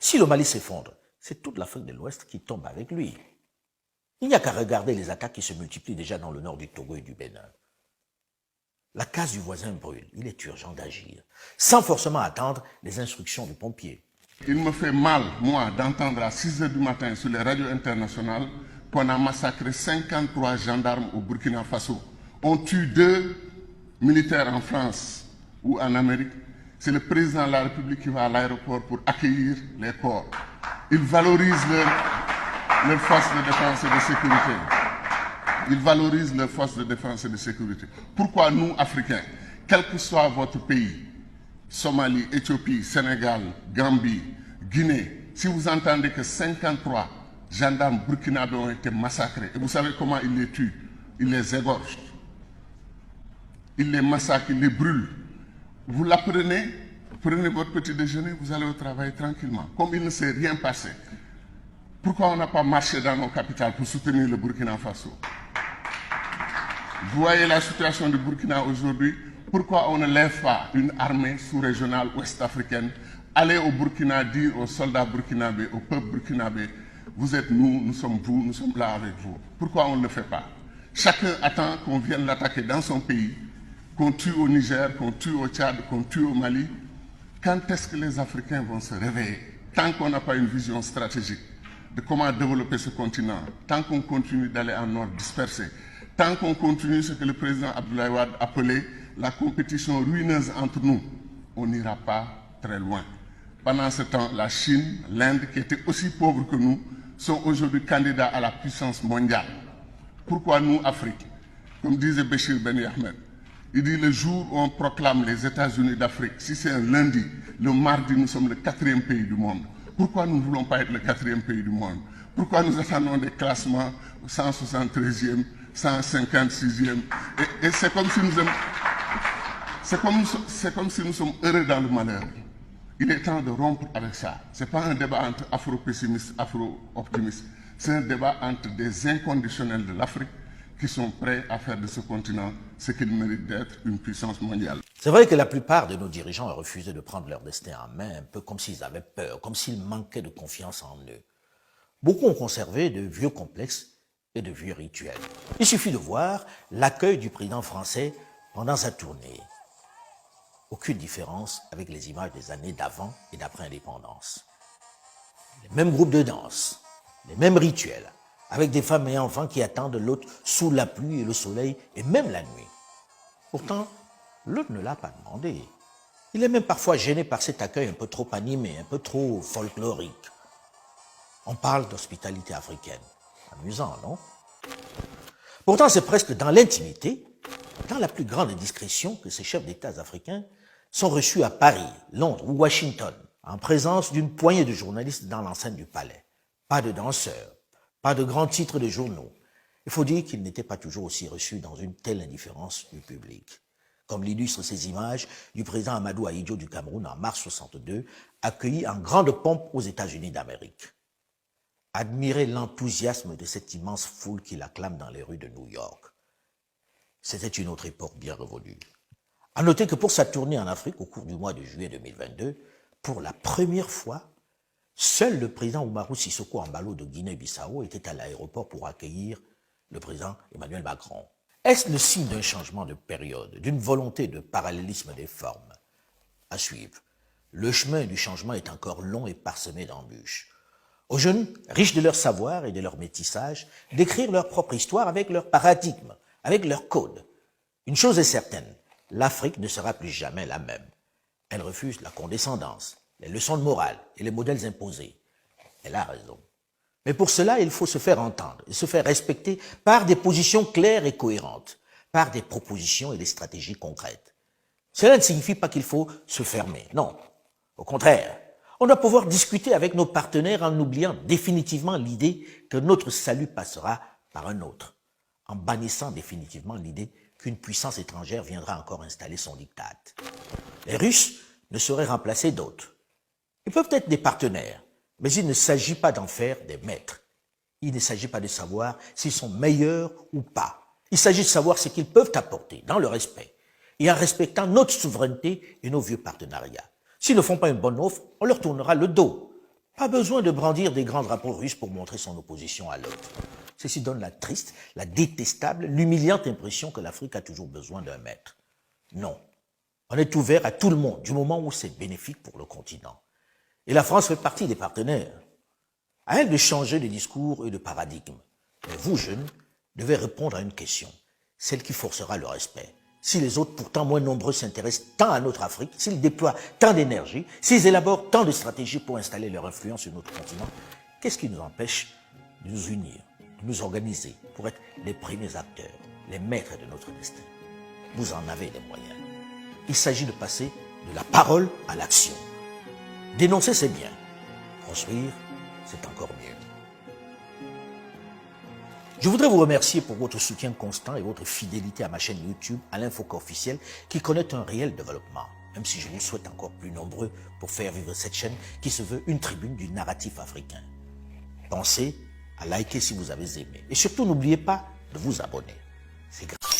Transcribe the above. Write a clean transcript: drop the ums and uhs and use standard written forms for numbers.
Si le Mali s'effondre, c'est toute l'Afrique de l'Ouest qui tombe avec lui. Il n'y a qu'à regarder les attaques qui se multiplient déjà dans le nord du Togo et du Bénin. La case du voisin brûle, il est urgent d'agir, sans forcément attendre les instructions du pompier. Il me fait mal, moi, d'entendre à 6 h du matin sur les radios internationales qu'on a massacré 53 gendarmes au Burkina Faso. On tue 2 militaires en France ou en Amérique. C'est le président de la République qui va à l'aéroport pour accueillir les corps. Ils valorisent leurs forces de défense et de sécurité. Ils valorisent leurs forces de défense et de sécurité. Pourquoi nous, Africains, quel que soit votre pays, Somalie, Éthiopie, Sénégal, Gambie, Guinée, si vous entendez que 53 gendarmes burkinabés ont été massacrés, et vous savez comment ils les tuent, ils les égorgent, ils les massacrent, ils les brûlent. Vous l'apprenez, prenez votre petit déjeuner, vous allez au travail tranquillement, comme il ne s'est rien passé. Pourquoi on n'a pas marché dans nos capitales pour soutenir le Burkina Faso? Vous voyez la situation du Burkina aujourd'hui. Pourquoi on ne lève pas une armée sous-régionale ouest-africaine, aller au Burkina dire aux soldats burkinabés, au peuple burkinabé, vous êtes nous, nous sommes vous, nous sommes là avec vous. Pourquoi on ne le fait pas? Chacun attend qu'on vienne l'attaquer dans son pays, qu'on tue au Niger, qu'on tue au Tchad, qu'on tue au Mali. Quand est-ce que les Africains vont se réveiller? Tant qu'on n'a pas une vision stratégique de comment développer ce continent, tant qu'on continue d'aller en nord dispersé, tant qu'on continue ce que le président Abdoulaye Wade appelait la compétition ruineuse entre nous, on n'ira pas très loin. Pendant ce temps, la Chine, l'Inde, qui étaient aussi pauvres que nous, sont aujourd'hui candidats à la puissance mondiale. Pourquoi nous, Afrique? Comme disait Béchir Ben Ahmed, il dit le jour où on proclame les États-Unis d'Afrique, si c'est un lundi, le mardi, nous sommes le 4e pays du monde. Pourquoi nous ne voulons pas être le 4e pays du monde? Pourquoi nous attendons des classements 173e, 156e? Et c'est comme si nous aimons... C'est comme si nous sommes heureux dans le malheur. Il est temps de rompre avec ça. Ce n'est pas un débat entre afro-pessimistes, afro-optimistes. C'est un débat entre des inconditionnels de l'Afrique qui sont prêts à faire de ce continent ce qu'il mérite d'être, une puissance mondiale. C'est vrai que la plupart de nos dirigeants ont refusé de prendre leur destin en main, un peu comme s'ils avaient peur, comme s'ils manquaient de confiance en eux. Beaucoup ont conservé de vieux complexes et de vieux rituels. Il suffit de voir l'accueil du président français pendant sa tournée. Aucune différence avec les images des années d'avant et d'après indépendance. Les mêmes groupes de danse, les mêmes rituels, avec des femmes et enfants qui attendent l'autre sous la pluie et le soleil, et même la nuit. Pourtant, l'autre ne l'a pas demandé. Il est même parfois gêné par cet accueil un peu trop animé, un peu trop folklorique. On parle d'hospitalité africaine. Amusant, non? Pourtant, c'est presque dans l'intimité, dans la plus grande discrétion, que ces chefs d'État africains sont reçus à Paris, Londres ou Washington, en présence d'une poignée de journalistes dans l'enceinte du palais. Pas de danseurs, pas de grands titres de journaux. Il faut dire qu'ils n'étaient pas toujours aussi reçus dans une telle indifférence du public. Comme l'illustrent ces images du président Amadou Ahidjo du Cameroun en mars 62, accueilli en grande pompe aux États-Unis d'Amérique. Admirez l'enthousiasme de cette immense foule qui l'acclame dans les rues de New York. C'était une autre époque bien révolue. À noter que pour sa tournée en Afrique au cours du mois de juillet 2022, pour la première fois, seul le président Oumarou Sissoko Embalo de Guinée-Bissau était à l'aéroport pour accueillir le président Emmanuel Macron. Est-ce le signe d'un changement de période, d'une volonté de parallélisme des formes? À suivre. Le chemin du changement est encore long et parsemé d'embûches. Aux jeunes, riches de leur savoir et de leur métissage, d'écrire leur propre histoire avec leur paradigme, avec leur code. Une chose est certaine, l'Afrique ne sera plus jamais la même. Elle refuse la condescendance, les leçons de morale et les modèles imposés. Elle a raison. Mais pour cela, il faut se faire entendre et se faire respecter par des positions claires et cohérentes, par des propositions et des stratégies concrètes. Cela ne signifie pas qu'il faut se fermer, non. Au contraire, on doit pouvoir discuter avec nos partenaires en oubliant définitivement l'idée que notre salut passera par un autre, en bannissant définitivement l'idée qu'une puissance étrangère viendra encore installer son diktat. Les Russes ne sauraient remplacer d'autres. Ils peuvent être des partenaires, mais il ne s'agit pas d'en faire des maîtres. Il ne s'agit pas de savoir s'ils sont meilleurs ou pas. Il s'agit de savoir ce qu'ils peuvent apporter dans le respect et en respectant notre souveraineté et nos vieux partenariats. S'ils ne font pas une bonne offre, on leur tournera le dos. Pas besoin de brandir des grands drapeaux russes pour montrer son opposition à l'autre. Ceci donne la triste, la détestable, l'humiliante impression que l'Afrique a toujours besoin d'un maître. Non. On est ouvert à tout le monde du moment où c'est bénéfique pour le continent. Et la France fait partie des partenaires. À elle de changer de discours et de paradigme. Mais vous, jeunes, devez répondre à une question, celle qui forcera le respect. Si les autres, pourtant moins nombreux, s'intéressent tant à notre Afrique, s'ils déploient tant d'énergie, s'ils élaborent tant de stratégies pour installer leur influence sur notre continent, qu'est-ce qui nous empêche de nous unir, de nous organiser pour être les premiers acteurs, les maîtres de notre destin? Vous en avez les moyens. Il s'agit de passer de la parole à l'action. Dénoncer, c'est bien. Construire, c'est encore mieux. Je voudrais vous remercier pour votre soutien constant et votre fidélité à ma chaîne YouTube, Alain Foka Officiel, qui connaît un réel développement, même si je vous souhaite encore plus nombreux pour faire vivre cette chaîne qui se veut une tribune du narratif africain. Pensez à liker si vous avez aimé. Et surtout, n'oubliez pas de vous abonner. C'est gratuit.